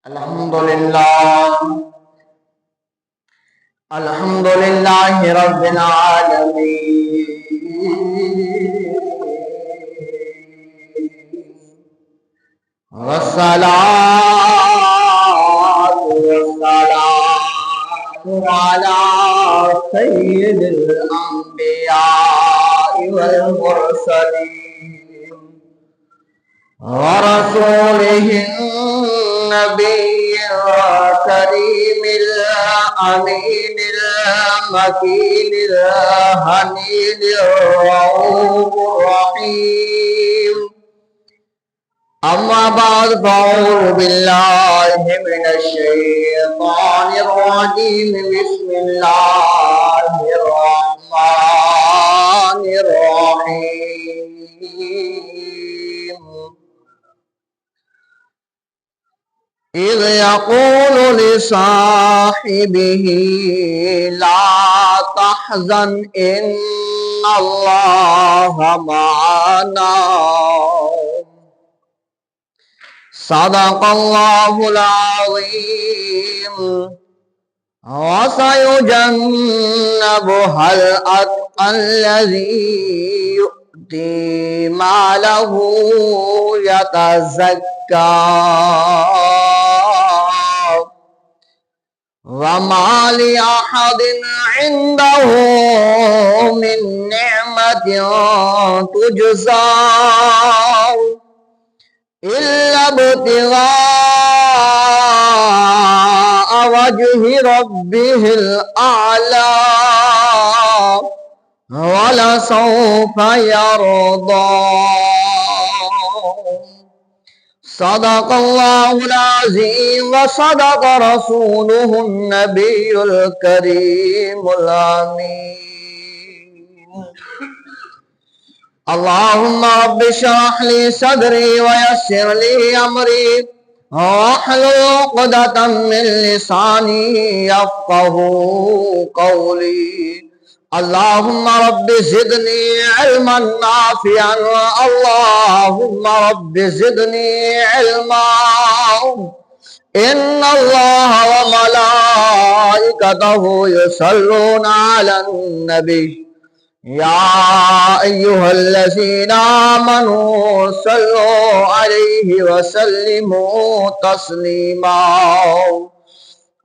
الحمد لله رب العالمين والصلاة والسلام على سيد الأنبياء والمرسلين ورسوله النبي الكريم الأمين المكين الهني الرؤوف الرحيم. أما بعد فأعوذ بالله من الشيطان الرجيم. بسم الله الرحمن الرحيم. إذ يقول لصاحبه لا تحزن إن الله معنا. صدق الله العظيم. وسيجنبها الأتقى الذي يؤتي ماله يتزكى وما لأحد عنده من نعمة تجزى إلا ابتغاء وجه ربه الأعلى ولسوف يرضى. صدق الله العظيم وصدق رسوله النبي الكريم الأمين. اللهم رب اشرح لي صدري ويسر لي أمري واحلل عقدة من لساني يفقه قولي. اللهم رب زدني علما نافعا. اللهم رب زدني علما. إن الله وملائكته يصلون على النبي يا أيها الذين آمنوا صلوا عليه وسلموا تسليما.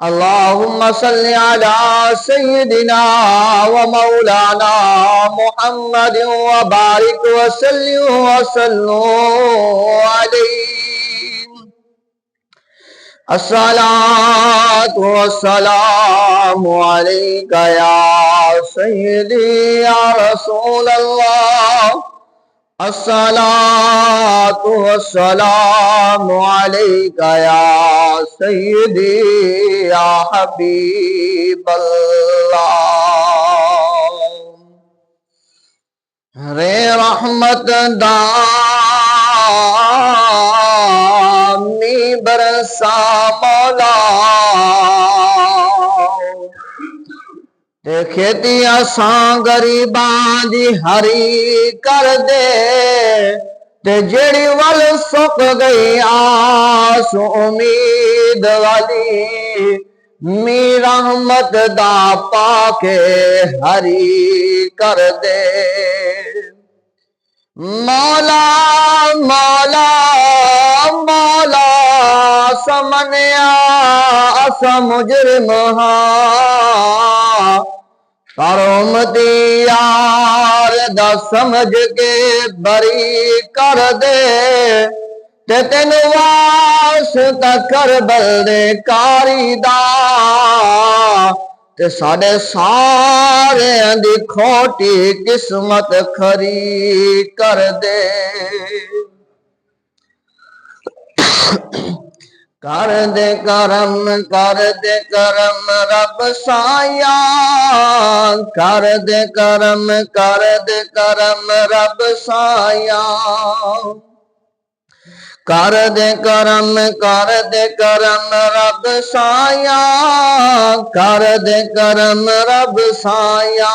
اللهم صل على سيدنا ومولانا محمد وبارك وسلم عليه. الصلاة والسلام عليك يا سيدي يا رسول الله. الصلاة والسلام عليك يا سيدي يا حبيب الله. رے رحمت دامی برسا مولا تے کھیتی آساں غریباں دی ہری کر دے تے جیڑی ول سک گئی آس امید والی می رحمت دا پاکے ہری کر دے. مولا مولا مولا سمنیا اس مجرم ہاں کرمتی یار دا سمجھ کے بری کر دے تے تین واسطہ کربل دے کاری دا تے ساڑے سارے دی کھوٹی قسمت کھری کر دے. کر دے کرم رب سایا. کر دے کرم رب سایا. کر دے کرم رب سایا. کر دے کرم رب سایا.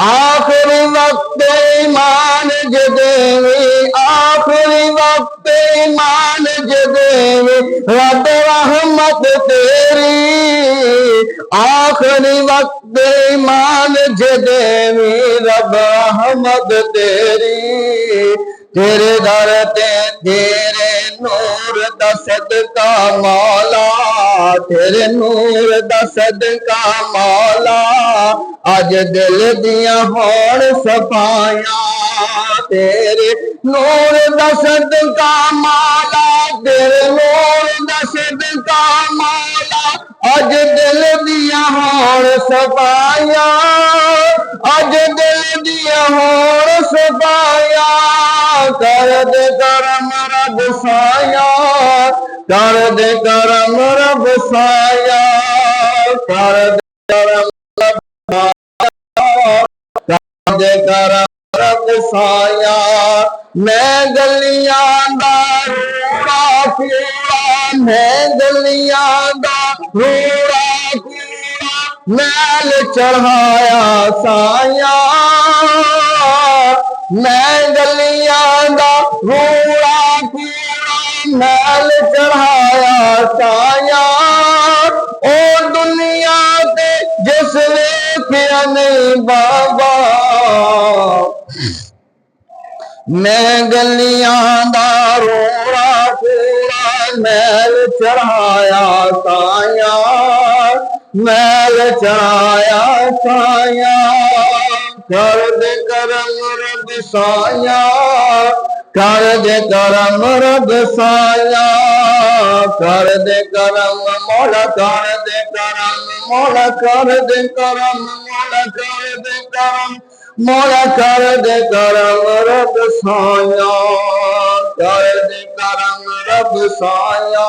آخری وقت ایمان جدیوی آخری وقت ایمان جدیوی رب رحمت تیری آخری وقت ایمان جدیوی رب رحمت تیری تیرے در تے تیرے نور دا صدقہ مولا تیرے نور دا صدقہ مولا اج دل دیاں ہون صفائیاں تیرے نور دا صدقہ مولا تیرے نور دا صدقہ مولا اج دل دیاں ہون صفائیاں اج دل دیاں ہون صفائیاں کر دے کرم رب سایا کر دے کرم رب سایا کر دے کرم کر دے کرم رب سایا میں گلیاں دا روڑا کوڑا میں گلیاں دا روڑا کوڑا میل چڑھایا سایا میں گلیاں دا روڑا کوڑا میل چڑھایا سایا او دنیا تے جس ویکھیا نہیں بابا میں گلیاں دا روڑا کوڑا میل چڑھایا سایا میل چڑھایا سایا کر دے کرم رب سایا کر دے کرم رب سایا کر دے کرم مولا کر دے کرم مولا کر دے کرم مولا کر دے کرم مولا کر دے کرم رب سایا کر دے کرم رب سایا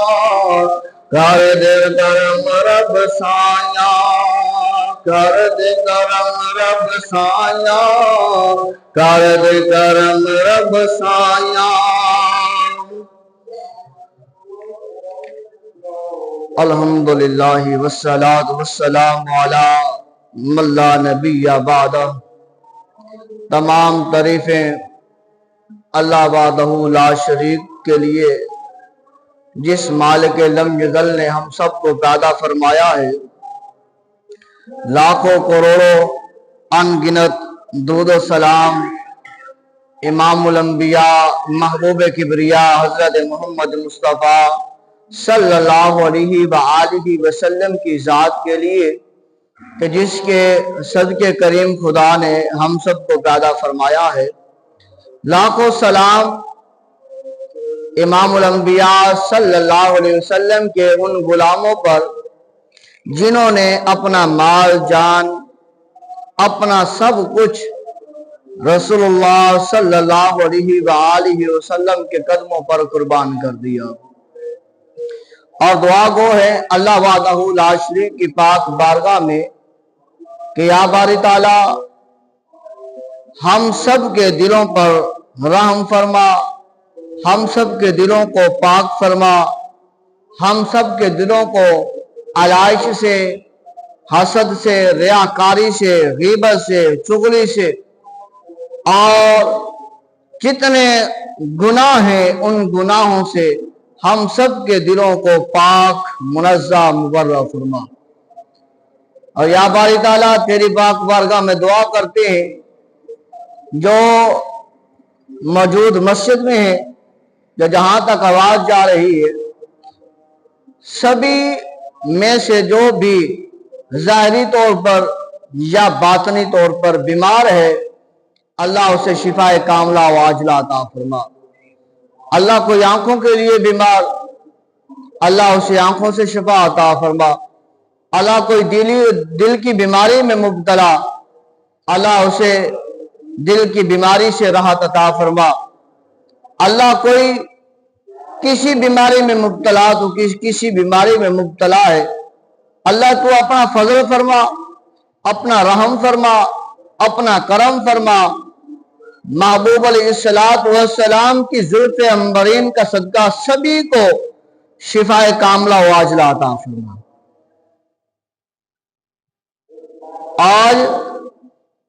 کر دے کرم رب سایا کر دے کرم رب سایا کر دے کرم رب سایا الحمدللہ والصلاة والسلام علی من لا نبی بعدہ تمام تعریفیں اللہ وحدہ لا شریک کے لیے جس مالک لم یزل نے ہم سب کو پیدا فرمایا ہے لاکھوں کروڑوں ان گنت درود و سلام امام الانبیاء محبوب کبریا حضرت محمد مصطفیٰ صلی اللہ علیہ وآلہ وسلم کی ذات کے لیے کہ جس کے صدقے کریم خدا نے ہم سب کو پیدا فرمایا ہے لاکھوں سلام امام الانبیاء صلی اللہ علیہ وسلم کے ان غلاموں پر جنہوں نے اپنا مال جان اپنا سب کچھ رسول اللہ صلی اللہ علیہ وآلہ وسلم کے قدموں پر قربان کر دیا اور دعا گو ہے اللہ وحدہ لا شریک کی پاک بارگاہ میں کہ یا باری تعالی ہم سب کے دلوں پر رحم فرما ہم سب کے دلوں کو پاک فرما ہم سب کے دلوں کو علائش سے حسد سے ریاکاری سے غیبت سے چغلی سے اور کتنے گناہ ہیں ان گناہوں سے ہم سب کے دلوں کو پاک منزہ مبرہ فرما اور یا باری تعالیٰ تیری پاک بارگاہ میں دعا کرتے ہیں جو موجود مسجد میں ہیں جو جہاں تک آواز جا رہی ہے سبھی میں سے جو بھی ظاہری طور پر یا باطنی طور پر بیمار ہے اللہ اسے شفا کاملہ و عاجلہ عطا فرما اللہ کوئی آنکھوں کے لیے بیمار اللہ اسے آنکھوں سے شفا عطا فرما اللہ کوئی دل کی بیماری میں مبتلا اللہ اسے دل کی بیماری سے راحت عطا فرما اللہ کوئی کسی بیماری میں مبتلا تو کسی بیماری میں مبتلا ہے اللہ تو اپنا فضل فرما اپنا رحم فرما اپنا کرم فرما محبوب علیہ السلام کی زلف عنبرین کا صدقہ سبھی کو شفا کاملہ و عاجلہ عطا فرما آج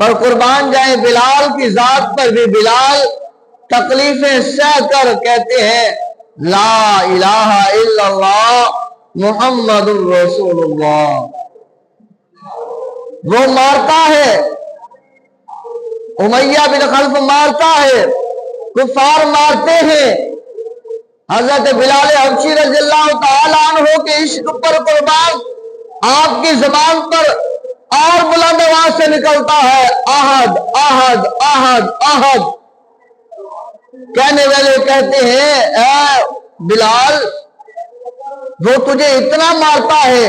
پر قربان جائے بلال کی ذات پر بھی بلال تکلیفیں سہ کر کہتے ہیں لا الہ الا اللہ محمد الرسول اللہ۔ وہ مارتا ہے، امیہ بن خلف مارتا ہے، کفار مارتے ہیں، حضرت بلال حبشی رضی اللہ تعالیٰ عنہ کے عشق پر قربان آپ کی زبان پر اور بلند آواز سے نکلتا ہے احد احد احد احد۔ کہنے والے کہتے ہیں اے بلال، وہ تجھے اتنا مارتا ہے،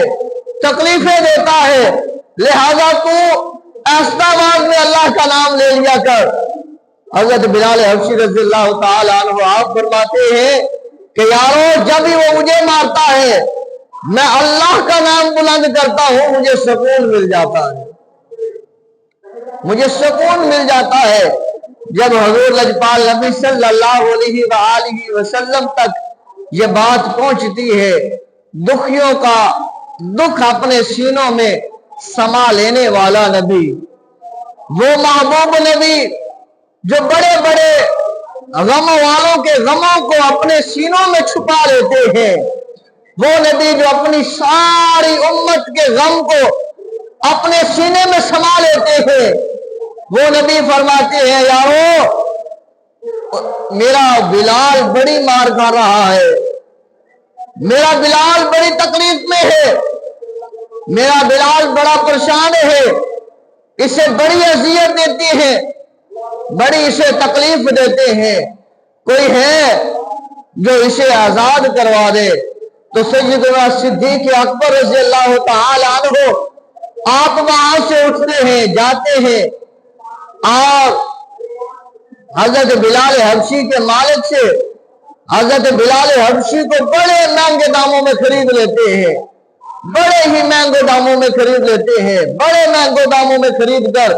تکلیفیں دیتا ہے، لہذا تو ایسا آواز میں اللہ کا نام لے لیا کر۔ حضرت بلال حبشی رضی اللہ تعالیٰ عنہ آپ فرماتے ہیں کہ یارو جب ہی وہ مجھے مارتا ہے میں اللہ کا نام بلند کرتا ہوں، مجھے سکون مل جاتا ہے، مجھے سکون مل جاتا ہے۔ جب حضور لجپال نبی صلی اللہ علیہ وآلہ وسلم تک یہ بات پہنچتی ہے، دکھیوں کا دکھ اپنے سینوں میں سما لینے والا نبی، وہ محبوب نبی جو بڑے بڑے غم والوں کے غموں کو اپنے سینوں میں چھپا لیتے ہیں، وہ نبی جو اپنی ساری امت کے غم کو اپنے سینے میں سما لیتے ہیں، وہ نبی فرماتے ہیں یارو میرا بلال بڑی مار کھا رہا ہے، میرا بلال بڑی تکلیف میں ہے، میرا بلال بڑا پریشان ہے، اسے بڑی اذیت دیتی ہے، بڑی اسے تکلیف دیتے ہیں، کوئی ہے جو اسے آزاد کروا دے۔ تو سیدنا صدیق اکبر رضی اللہ تعالی عنہ آپ وہاں سے اٹھتے ہیں، جاتے ہیں اور حضرت بلال حبشی کے مالک سے حضرت بلال حبشی کو بڑے مہنگے داموں میں خرید لیتے ہیں، بڑے ہی مہنگے داموں میں خرید لیتے ہیں، بڑے مہنگے داموں میں خرید کر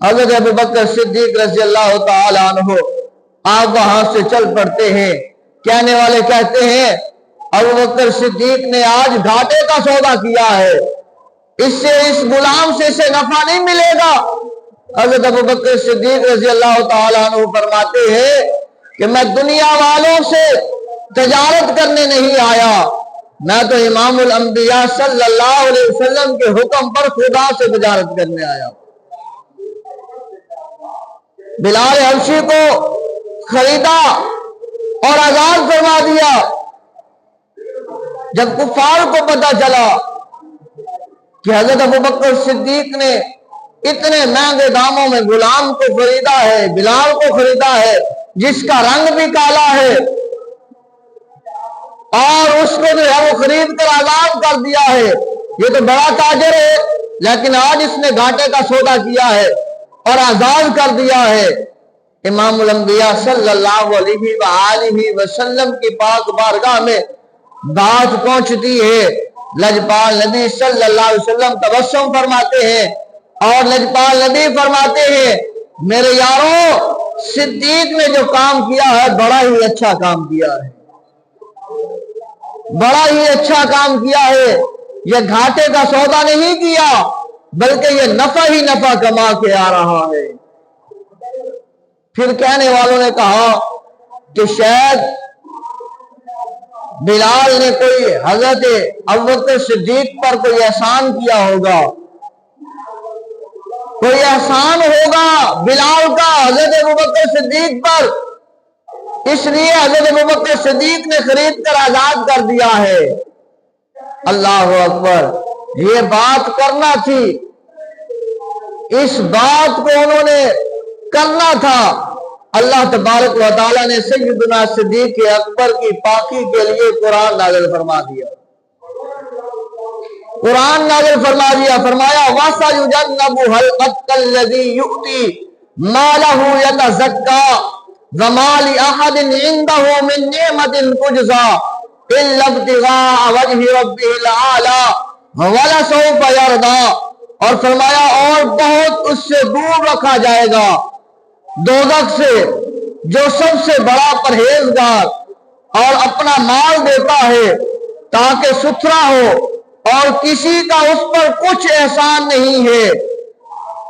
حضرت ابوبکر صدیق رضی اللہ تعالی عنہ آپ وہاں سے چل پڑتے ہیں۔ کہنے والے کہتے ہیں ابوبکر صدیق نے آج گھاٹے کا سودا کیا ہے، اس سے اس غلام سے اسے نفع نہیں ملے گا۔ حضرت ابوبکر صدیق رضی اللہ تعالی عنہ فرماتے ہیں کہ میں دنیا والوں سے تجارت کرنے نہیں آیا، میں تو امام الانبیاء صلی اللہ علیہ وسلم کے حکم پر خدا سے تجارت کرنے آیا۔ بلال حبشی کو خریدا اور آزاد فرما دیا۔ جب کفار کو پتہ چلا کہ حضرت ابوبکر صدیق نے اتنے مہنگے داموں میں غلام کو خریدا ہے، بلال کو خریدا ہے جس کا رنگ بھی کالا ہے، اور اس کو جو ہے وہ خرید کر آزاد کر دیا ہے، یہ تو بڑا تاجر ہے، لیکن آج اس نے گھاٹے کا سودا کیا ہے اور آزاد کر دیا ہے۔ امام الانبیاء صلی اللہ علیہ وآلہ وسلم کی پاک بارگاہ میں بات پہنچتی ہے، لجپال نبی صلی اللہ علیہ وسلم تبسم فرماتے ہیں اور لجپال نبی فرماتے ہیں میرے یاروں صدیق نے جو کام کیا ہے بڑا ہی اچھا کام کیا ہے، بڑا ہی اچھا کام کیا ہے، یہ گھاٹے کا سودا نہیں کیا بلکہ یہ نفع ہی نفع کما کے آ رہا ہے۔ پھر کہنے والوں نے کہا کہ شاید بلال نے کوئی حضرت ابوبکر صدیق پر کوئی احسان کیا ہوگا، کوئی احسان ہوگا بلال کا حضرت ابوبکر صدیق پر، اس لیے حضرت ابوبکر صدیق نے خرید کر آزاد کر دیا ہے۔ اللہ اکبر، یہ بات کرنا تھی، اس بات کو انہوں نے کرنا تھا۔ اللہ تبارک و تعالی نے سیدنا صدیق اکبر کی پاکی کے لیے قرآن نازل فرما دیا، قرآن نازل فرما دیا، فرمایا وَسَيُجَنَّبُهَا الْأَتْقَى الَّذِي يُؤْتِي مَالَهُ يَتَزَكَّى وَمَا لِأَحَدٍ عِندَهُ مِن نِّعْمَةٍ تُجْزَىٰ إِلَّا ابْتِغَاءَ وَجْهِ رَبِّهِ الْأَعْلَىٰ وَلَسَوْفَ يَرْضَىٰ، اور فرمایا اور بہت اس سے دور رکھا جائے گا دوزخ سے جو سب سے بڑا پرہیزگار اور اپنا مال دیتا ہے تاکہ ستھرا ہو اور کسی کا اس پر کچھ احسان نہیں ہے،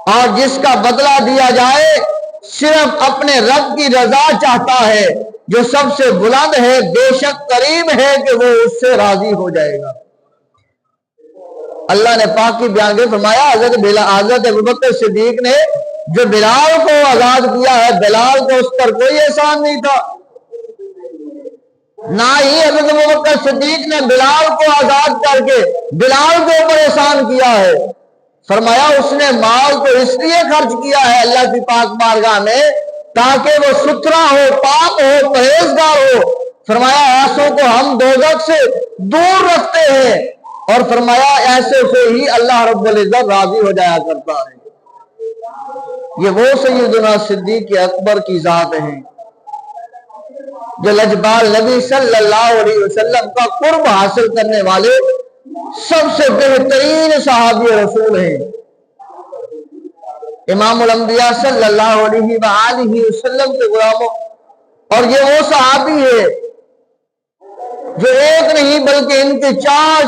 اور جس کا بدلہ دیا جائے صرف اپنے رب کی رضا چاہتا ہے جو سب سے بلند ہے، بے شک قریب ہے کہ وہ اس سے راضی ہو جائے گا۔ اللہ نے پاک کی بیان کے فرمایا حضرت ابوبکر صدیق نے جو بلال کو آزاد کیا ہے، بلال کو اس پر کوئی احسان نہیں تھا، نہ ہی حضرت ابوبکر صدیق نے بلال کو آزاد کر کے بلال کے اوپر احسان کیا ہے۔ فرمایا اس نے مال تو اس لیے خرچ کیا ہے اللہ کی پاک بارگاہ میں تاکہ وہ ستھرا ہو، پاک ہو، پرہیزگار ہو۔ فرمایا ایسوں کو ہم دوزخ سے دور رکھتے ہیں، اور فرمایا ایسے سے ہی اللہ رب العزت راضی ہو جایا کرتا ہے۔ یہ وہ سیدنا صدیق اکبر کی ذات ہیں جو لجپال نبی صلی اللہ علیہ وسلم کا قرب حاصل کرنے والے سب سے بہترین صحابی رسول ہیں، امام الانبیاء صلی اللہ علیہ وآلہ وسلم کے غلاموں۔ اور یہ وہ صحابی ہے جو ایک نہیں بلکہ ان کے چار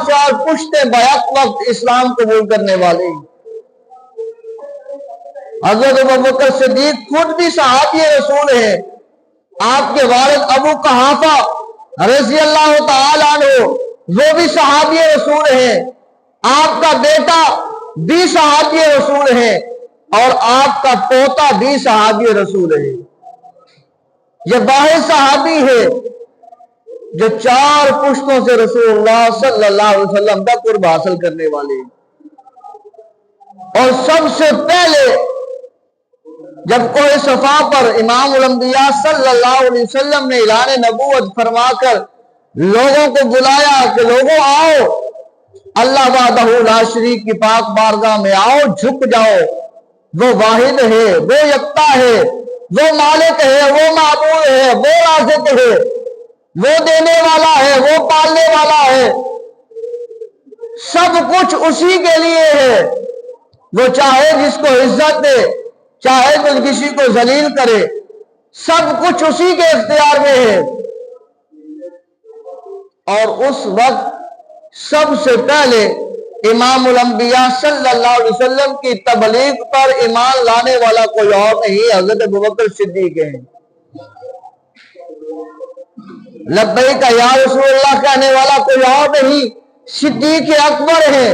پشتے بیک وقت اسلام قبول کرنے والے ہیں۔ حضرت ابوبکر صدیق خود بھی صحابی رسول ہیں، آپ کے والد ابو قحافہ رضی اللہ تعالیٰ عنہ وہ بھی صحابی رسول ہیں، آپ کا بیٹا بھی صحابی رسول ہے، اور آپ کا پوتا بھی صحابی رسول ہے۔ یہ واحد صحابی ہے جو 4 پشتوں سے رسول اللہ صلی اللہ علیہ وسلم کا قرب حاصل کرنے والے ہیں۔ اور سب سے پہلے جب کوہ صفا پر امام الانبیاء صلی اللہ علیہ وسلم نے اعلان نبوت فرما کر لوگوں کو بلایا کہ لوگوں آؤ، اللہ وحدہ لا شریک کی پاک بارگاہ میں آؤ، جھک جاؤ، وہ واحد ہے، وہ یکتا ہے، وہ مالک ہے، وہ معبود ہے، وہ رازق ہے، وہ دینے والا ہے، وہ پالنے والا ہے، سب کچھ اسی کے لیے ہے۔ وہ چاہے جس کو عزت دے، چاہے تو کسی کو ذلیل کرے، سب کچھ اسی کے اختیار میں ہے۔ اور اس وقت سب سے پہلے امام الانبیاء صلی اللہ علیہ وسلم کی تبلیغ پر ایمان لانے والا کوئی اور نہیں، حضرت ابوبکر صدیق ہیں۔ لبیک یا رسول اللہ کہنے والا کوئی اور نہیں، صدیق اکبر ہیں۔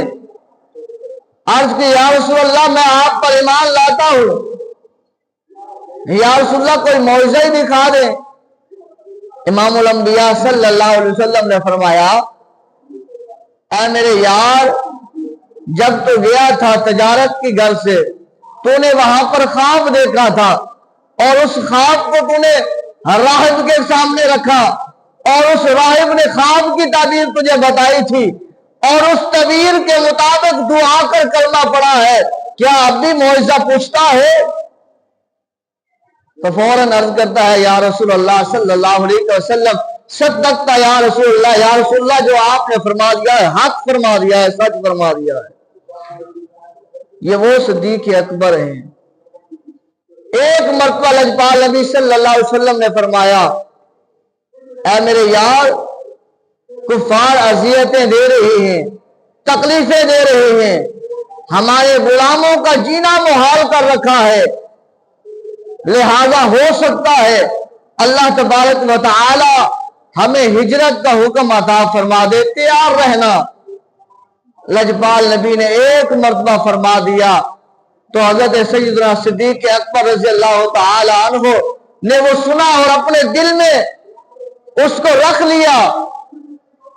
عرض کی یا رسول اللہ میں آپ پر ایمان لاتا ہوں، یا رسول اللہ کوئی معجزہ ہی دکھا دیں۔ امام الانبیاء صلی اللہ علیہ وسلم نے فرمایا اے میرے یار، جب تو گیا تھا تجارت کی گھر سے، تو نے وہاں پر خواب دیکھا تھا، اور اس خواب کو تو نے راہب کے سامنے رکھا، اور اس راہب نے خواب کی تعبیر تجھے بتائی تھی، اور اس تعبیر کے مطابق دعا کر کلمہ پڑا ہے، کیا اب بھی معجزہ پوچھتا ہے؟ تو فوراً عرض کرتا ہے یا رسول اللہ صلی اللہ علیہ وسلم صدقتا یا رسول اللہ، یا رسول اللہ جو آپ نے فرما دیا ہے حق فرما دیا ہے، سچ فرما دیا ہے۔ یہ وہ صدیق اکبر ہیں۔ ایک مرتبہ لجپال نبی صلی اللہ علیہ وسلم نے فرمایا اے میرے یار، کفار اذیتیں دے رہے ہیں، تکلیفیں دے رہے ہیں، ہمارے غلاموں کا جینا محال کر رکھا ہے، لہذا ہو سکتا ہے اللہ تبارک و تعالی ہمیں ہجرت کا حکم عطا فرما دے، تیار رہنا۔ لجپال نبی نے ایک مرتبہ فرما دیا تو حضرت سیدنا صدیق اکبر رضی اللہ تعالی عنہ نے وہ سنا اور اپنے دل میں اس کو رکھ لیا،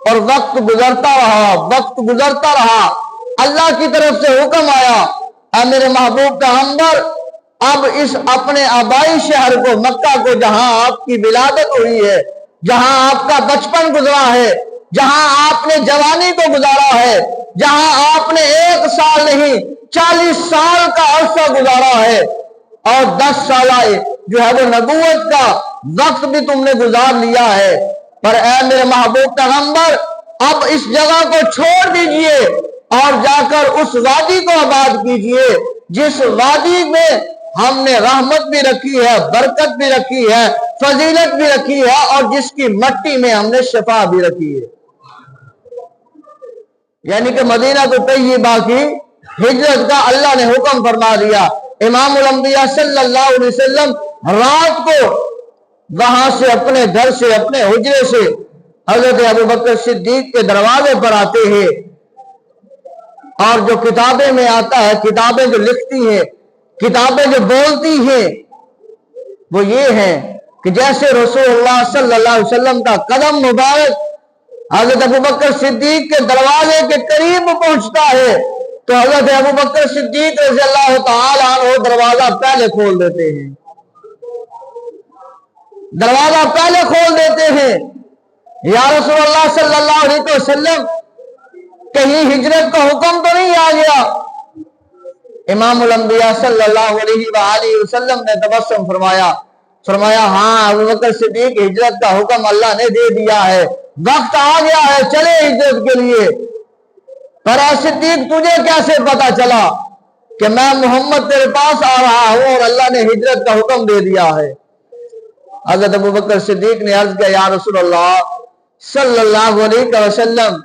اور وقت گزرتا رہا، اللہ کی طرف سے حکم آیا اے میرے محبوب پیغمبر، اب اس اپنے آبائی شہر کو، مکہ کو، جہاں آپ کی ولادت ہوئی ہے، جہاں آپ کا بچپن گزرا ہے، جہاں آپ نے جوانی کو گزارا ہے، جہاں آپ نے 1 سال نہیں 40 سال کا عرصہ گزارا ہے، اور 10 سالہ جو ہے وہ نبوت کا وقت بھی تم نے گزار لیا ہے، پر اے میرے محبوب پیغمبر اب اس جگہ کو چھوڑ دیجئے اور جا کر اس وادی کو آباد کیجئے جس وادی میں ہم نے رحمت بھی رکھی ہے، برکت بھی رکھی ہے، فضیلت بھی رکھی ہے، اور جس کی مٹی میں ہم نے شفا بھی رکھی ہے۔ یعنی کہ مدینہ تو طیبہ کی ہجرت کا اللہ نے حکم فرما دیا۔ امام الانبیاء صلی اللہ علیہ وسلم رات کو وہاں سے اپنے گھر سے اپنے حجرے سے حضرت ابوبکر صدیق کے دروازے پر آتے ہیں، اور جو کتابیں میں آتا ہے، کتابیں جو لکھتی ہیں، کتابیں جو بولتی ہیں، وہ یہ ہے کہ جیسے رسول اللہ صلی اللہ علیہ وسلم کا قدم مبارک حضرت ابوبکر صدیق کے دروازے کے قریب پہنچتا ہے تو حضرت ابوبکر صدیق رضی اللہ تعالی عنہ دروازہ پہلے کھول دیتے ہیں، دروازہ پہلے کھول دیتے ہیں۔ یا رسول اللہ صلی اللہ علیہ وسلم کہیں ہجرت کا حکم تو نہیں آ گیا؟ امام الانبیاء صلی اللہ علیہ وآلہ وسلم نے تبسم فرمایا ہاں ابوبکر صدیق ہجرت کا حکم اللہ نے دے دیا ہے، وقت آ گیا ہے، چلے ہجرت کے لیے۔ پر اے صدیق تجھے کیسے پتا چلا کہ میں محمد تیرے پاس آ رہا ہوں اور اللہ نے ہجرت کا حکم دے دیا ہے؟ حضرت ابوبکر صدیق نے عرض کیا یا رسول اللہ صلی اللہ علیہ وسلم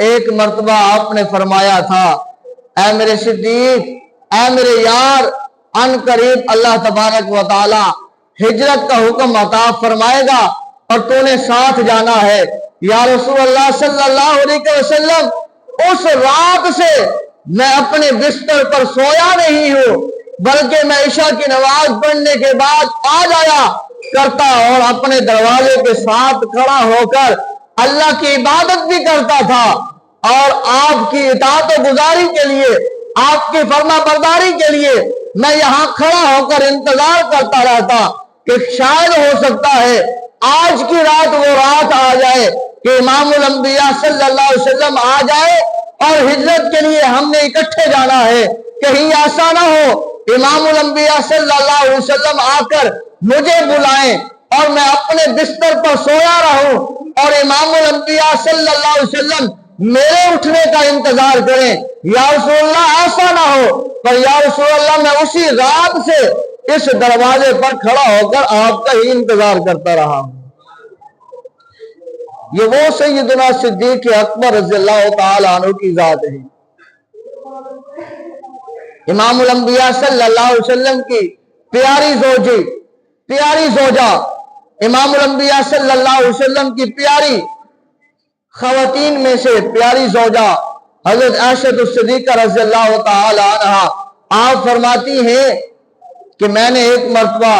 ایک مرتبہ آپ نے فرمایا تھا اے میرے صدیق، اے میرے یار، ان قریب اللہ تبارک و تعالی ہجرت کا حکم عطا فرمائے گا اور تو نے ساتھ جانا ہے۔ یا رسول اللہ صلی اللہ علیہ وسلم اس رات سے میں اپنے بستر پر سویا نہیں ہوں، بلکہ میں عشاء کی نماز پڑھنے کے بعد آ جایا کرتا اور اپنے دروازے کے ساتھ کھڑا ہو کر اللہ کی عبادت بھی کرتا تھا اور آپ کی اطاعت و گزاری کے لیے، آپ کی فرما برداری کے لیے میں یہاں کھڑا ہو کر انتظار کرتا رہتا کہ شاید ہو سکتا ہے آج کی رات وہ رات آ جائے کہ امام الانبیاء صلی اللہ علیہ وسلم آ جائے اور ہجرت کے لیے ہم نے اکٹھے جانا ہے۔ کہیں ایسا نہ ہو امام الانبیاء صلی اللہ علیہ وسلم آ کر مجھے بلائیں اور میں اپنے بستر پر سویا رہوں اور امام الانبیاء صلی اللہ علیہ وسلم میرے اٹھنے کا انتظار کریں۔ یا رسول اللہ ایسا نہ ہو، پر یا رسول اللہ میں اسی رات سے اس دروازے پر کھڑا ہو کر آپ کا ہی انتظار کرتا رہا ہوں۔ یہ وہ سیدنا صدیق اکبر رضی اللہ تعالی عنہ کی ذات ہے، امام الانبیاء صلی اللہ علیہ وسلم کی پیاری زوجہ، امام الانبیاء صلی اللہ علیہ وسلم کی پیاری خواتین میں سے پیاری زوجہ حضرت عائشہ الصدیقہ رضی اللہ تعالی عنہا آپ فرماتی ہیں کہ میں نے ایک مرتبہ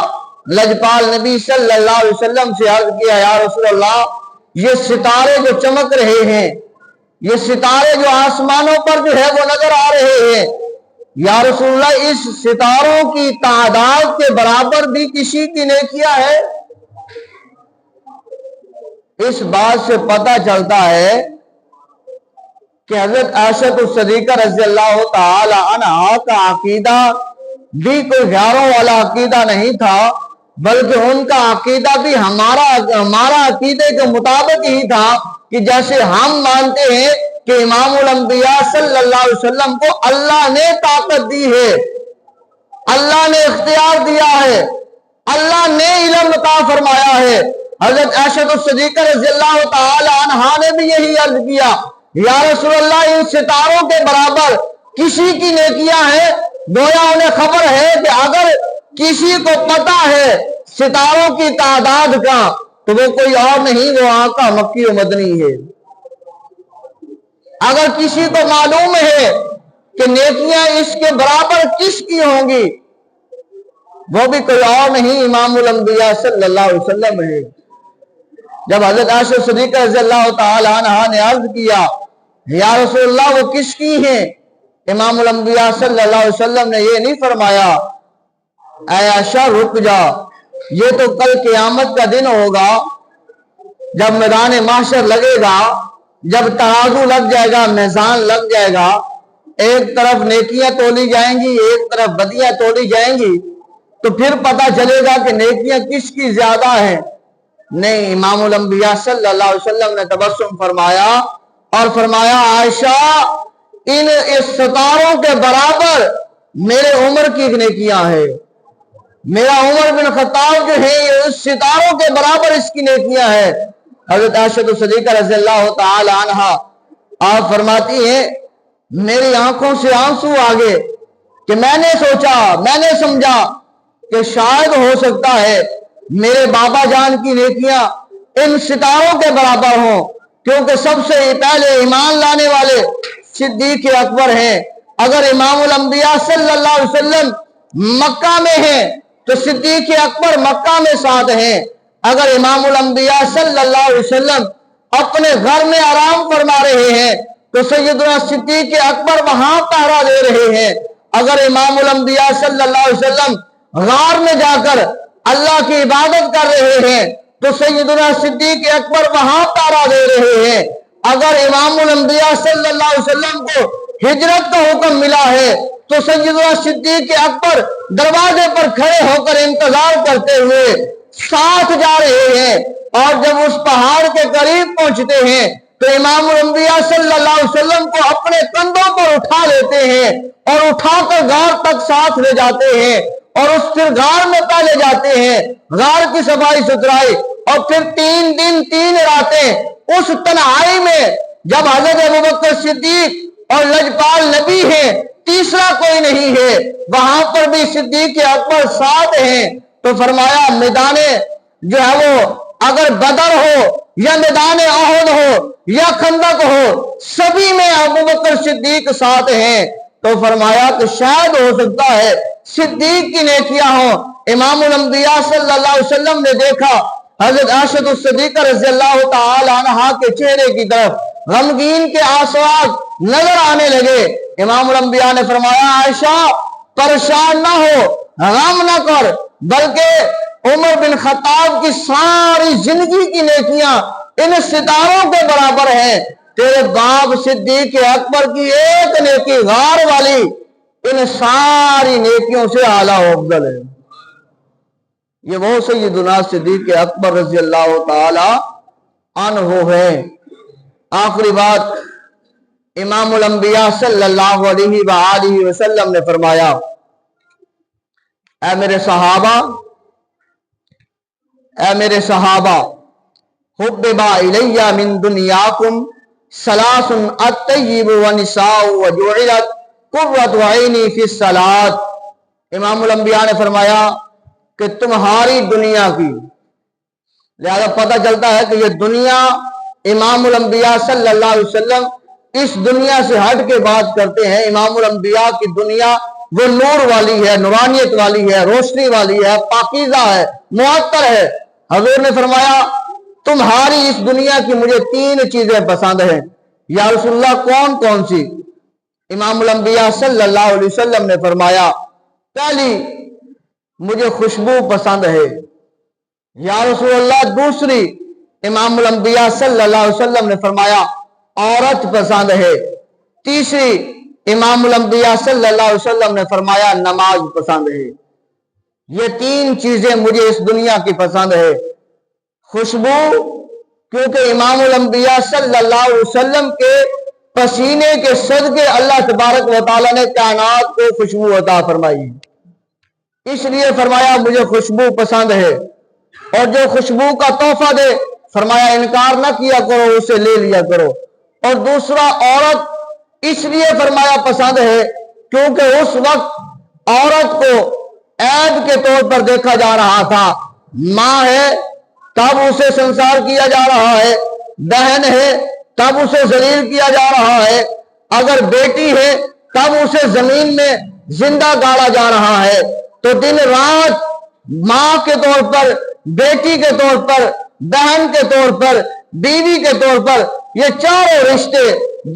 لجپال نبی صلی اللہ علیہ وسلم سے عرض کیا یا رسول اللہ یہ ستارے جو چمک رہے ہیں، یہ ستارے جو آسمانوں پر جو ہے وہ نظر آ رہے ہیں، یا رسول اللہ اس ستاروں کی تعداد کے برابر بھی کسی کی نیکیاں ہے؟ اس بات سے پتہ چلتا ہے کہ حضرت عائشہ الصدیقہ رضی اللہ تعالی عنہا کا عقیدہ بھی کوئی غیروں والا عقیدہ نہیں تھا، بلکہ ان کا عقیدہ بھی ہمارا عقیدے کے مطابق ہی تھا کہ جیسے ہم مانتے ہیں کہ امام الانبیاء صلی اللہ علیہ وسلم کو اللہ نے طاقت دی ہے، اللہ نے اختیار دیا ہے، اللہ نے علم عطا فرمایا ہے۔ حضرت عائشہ الصدیقہ رضی اللہ تعالی عنہا نے بھی یہی عرض کیا یا رسول اللہ ان ستاروں کے برابر کسی کی نیکیاں ہیں؟ گویا انہیں خبر ہے کہ اگر کسی کو پتا ہے ستاروں کی تعداد کا تو وہ کوئی اور نہیں، وہ آقا مکی و مدنی ہے۔ اگر کسی کو معلوم ہے کہ نیکیاں اس کے برابر کس کی ہوں گی، وہ بھی کوئی اور نہیں، امام الانبیاء صلی اللہ علیہ وسلم ہے۔ جب حضرت عائشہ صدیقہ رضی اللہ تعالی عنہا نے عرض کیا یا رسول اللہ وہ کس کی ہیں، امام الانبیاء صلی اللہ علیہ وسلم نے یہ نہیں فرمایا اے عائشہ رک جا، یہ تو کل قیامت کا دن ہوگا جب میدان محشر لگے گا، جب ترازو لگ جائے گا، میزان لگ جائے گا، ایک طرف نیکیاں تولی جائیں گی، ایک طرف بدیاں تولی جائیں گی، تو پھر پتہ چلے گا کہ نیکیاں کس کی زیادہ ہیں۔ نہیں، امام الانبیاء صلی اللہ علیہ وسلم نے تبسم فرمایا اور فرمایا عائشہ اس ستاروں کے برابر میرے عمر کی نیکیاں ہیں، میرا عمر بن خطاب جو ہے اس ستاروں کے برابر اس کی نیکیاں ہیں۔ حضرت عائشہ صدیقہ رضی اللہ تعالی عنہا آپ فرماتی ہیں میری آنکھوں سے آنسو آگے کہ میں نے سوچا، میں نے سمجھا کہ شاید ہو سکتا ہے میرے بابا جان کی نیکیاں ان ستاروں کے برابر ہوں، کیونکہ سب سے پہلے ایمان لانے والے صدیق اکبر ہیں۔ اگر امام الانبیاء صلی اللہ علیہ وسلم مکہ میں ہیں تو صدیق اکبر مکہ میں ساتھ ہیں۔ اگر امام الانبیاء صلی اللہ علیہ وسلم اپنے گھر میں آرام فرما رہے ہیں تو سیدنا صدیق اکبر وہاں پہرا دے رہے ہیں۔ اگر امام الانبیاء صلی اللہ علیہ وسلم غار میں جا کر اللہ کی عبادت کر رہے ہیں تو سیدنا صدیق اکبر وہاں پہرا دے رہے ہیں۔ اگر امام الانبیاء صلی اللہ علیہ وسلم کو ہجرت کا حکم ملا ہے تو سیدنا صدیق اکبر دروازے پر کھڑے ہو کر انتظار کرتے ہوئے ساتھ جا رہے ہیں، اور جب اس پہاڑ کے قریب پہنچتے ہیں تو امام الانبیاء صلی اللہ علیہ وسلم کو اپنے کندھوں پر اٹھا لیتے ہیں اور اٹھا کر غار تک ساتھ لے جاتے ہیں، اور اس پھر غار میں پہلے جاتے ہیں، غار کی صفائی ستھرائی، اور پھر 3 دن 3 راتیں اس تنہائی میں جب حضرت ابوبکر صدیق اور لجپال نبی ہیں، تیسرا کوئی نہیں ہے، وہاں پر بھی صدیق اکبر ساتھ ہیں، تو فرمایا میدان جو ہے وہ اگر بدر ہو یا میدان احد ہو یا خندق ہو، سبھی میں ابوبکر صدیق ساتھ ہیں۔ تو فرمایا کہ شاید ہو سکتا ہے صدیق کی نیکیاں ہوں۔ امام الانبیاء صلی اللہ علیہ وسلم نے دیکھا حضرت عائشہ الصدیقہ رضی اللہ تعالی عنہا کے چہرے کی طرف غمگین کے آثار نظر آنے لگے۔ امام الانبیاء نے فرمایا عائشہ پریشان نہ ہو، غم نہ کر، بلکہ عمر بن خطاب کی ساری زندگی کی نیکیاں ان ستاروں کے برابر ہیں، تیرے باپ صدیق اکبر کی ایک نیکی غار والی ان ساری نیکیوں سے اعلیٰ و افضل ہے۔ یہ وہ سیدنا صدیق اکبر رضی اللہ تعالی عنہ ہے۔ آخری بات، امام الانبیاء صلی اللہ علیہ وآلہ وسلم نے فرمایا اے میرے صحابہ حببا الی من دنیاکم ثلاث الطیب ونساء وجعلت قرۃ عینی فی الصلاۃ۔ امام الانبیاء نے فرمایا کہ تمہاری دنیا کی، لہذا پتہ چلتا ہے کہ یہ دنیا امام الانبیاء صلی اللہ علیہ وسلم اس دنیا سے ہٹ کے بات کرتے ہیں۔ امام الانبیاء کی دنیا وہ نور والی ہے، نورانیت والی ہے، روشنی والی ہے، پاکیزہ ہے، معطر ہے۔ حضور نے فرمایا تمہاری اس دنیا کی مجھے 3 چیزیں پسند ہیں۔ یا رسول اللہ کون کون سی؟ امام الانبیاء صلی اللہ علیہ وسلم نے فرمایا پہلی مجھے خوشبو پسند ہے۔ یا رسول اللہ دوسری؟ امام الانبیاء صلی اللہ علیہ وسلم نے فرمایا عورت پسند ہے۔ تیسری امام الانبیاء صلی اللہ علیہ وسلم نے فرمایا نماز پسند ہے۔ یہ 3 چیزیں مجھے اس دنیا کی پسند ہے۔ خوشبو، کیونکہ امام الانبیاء صلی اللہ علیہ وسلم کے پسینے کے صدقے اللہ تبارک و تعالی نے کائنات کو خوشبو عطا فرمائی، اس لیے فرمایا مجھے خوشبو پسند ہے۔ اور جو خوشبو کا تحفہ دے فرمایا انکار نہ کیا کرو، اسے لے لیا کرو۔ اور دوسرا عورت اس لیے فرمایا پسند ہے کیونکہ اس وقت عورت کو عیب کے طور پر دیکھا جا رہا تھا۔ ماں ہے تب اسے سنسار کیا جا رہا ہے، بہن ہے تب اسے ذلیل کیا جا رہا ہے، اگر بیٹی ہے تب اسے زمین میں زندہ گاڑا جا رہا ہے۔ تو دن رات ماں کے طور پر، بیٹی کے طور پر، بہن کے طور پر، بیوی کے طور پر یہ چاروں رشتے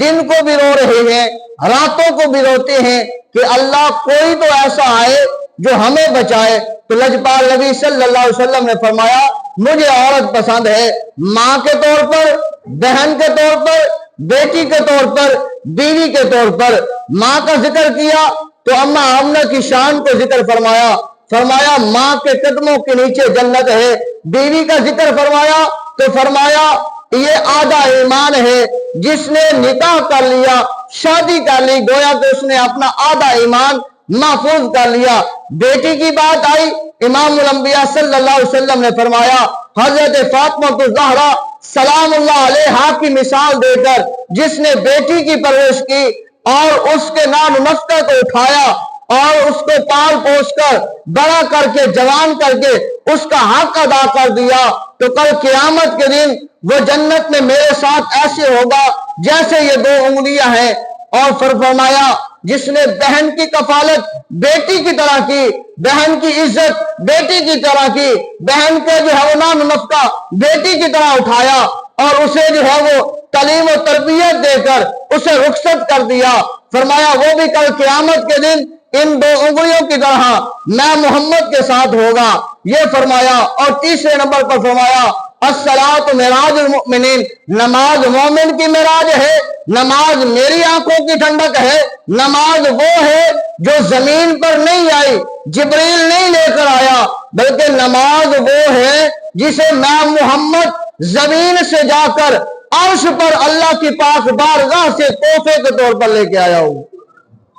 دن کو بھی رو رہے ہیں، راتوں کو بھی روتے ہیں کہ اللہ کوئی تو ایسا آئے جو ہمیں بچائے۔ تو لجپال نبی صلی اللہ علیہ وسلم نے فرمایا مجھے عورت پسند ہے، ماں کے طور پر، بہن کے طور پر، بیٹی کے طور پر، بیوی کے طور پر۔ ماں کا ذکر کیا تو اماں آمنہ کی شان کو ذکر فرمایا، فرمایا ماں کے قدموں کے نیچے جنت ہے۔ بیوی کا ذکر فرمایا تو فرمایا یہ آدھا ایمان ہے، جس نے نکاح کر لیا، شادی کر لی، گویا کہ اس نے اپنا آدھا ایمان محفوظ کر لیا۔ بیٹی کی بات آئی، امام الانبیاء صلی اللہ علیہ وسلم نے فرمایا حضرت فاطمہ الزہرا سلام اللہ علیہا کی مثال دے کر جس نے بیٹی کی پرورش کی اور اس کے نام نفقہ کو اٹھایا اور اس کو پال پوش کر بڑا کر کے جوان کر کے اس کا حق ادا کر دیا تو کل قیامت کے دن وہ جنت میں میرے ساتھ ایسے ہوگا جیسے یہ 2 انگلیاں ہیں۔ اور فرمایا جس نے بہن کی کفالت بیٹی کی طرح کی، بہن کی عزت بیٹی کی طرح کی، بہن کے جو ہے وہ نام نفقہ بیٹی کی طرح اٹھایا اور اسے جو ہے وہ تعلیم و تربیت دے کر اسے رخصت کر دیا، فرمایا وہ بھی کل قیامت کے دن ان 2 انگلیوں کی طرح میں محمد کے ساتھ ہوگا، یہ فرمایا۔ اور تیسرے نمبر پر فرمایا الصلاۃ معراج المؤمنین، نماز مومن کی معراج ہے، نماز میری آنکھوں کی ٹھنڈک ہے، نماز وہ ہے جو زمین پر نہیں آئی، جبریل نہیں لے کر آیا، بلکہ نماز وہ ہے جسے میں محمد زمین سے جا کر عرش پر اللہ کی پاک بارگاہ سے تحفے کے طور پر لے کے آیا ہوں۔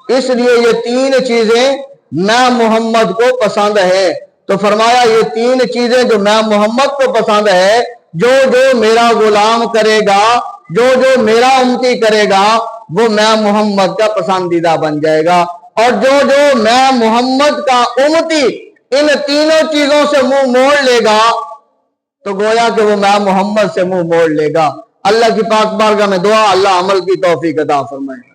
اس لیے یہ 3 چیزیں میں محمد کو پسند ہے۔ تو فرمایا یہ 3 چیزیں جو میں محمد کو پسند ہے، جو جو میرا غلام کرے گا، جو جو میرا امتی کرے گا، وہ میں محمد کا پسندیدہ بن جائے گا، اور جو جو میں محمد کا امتی ان 3 چیزوں سے منہ موڑ لے گا تو گویا کہ وہ میں محمد سے منہ موڑ لے گا۔ اللہ کی پاک بارگاہ میں دعا، اللہ عمل کی توفیق عطا فرمائے۔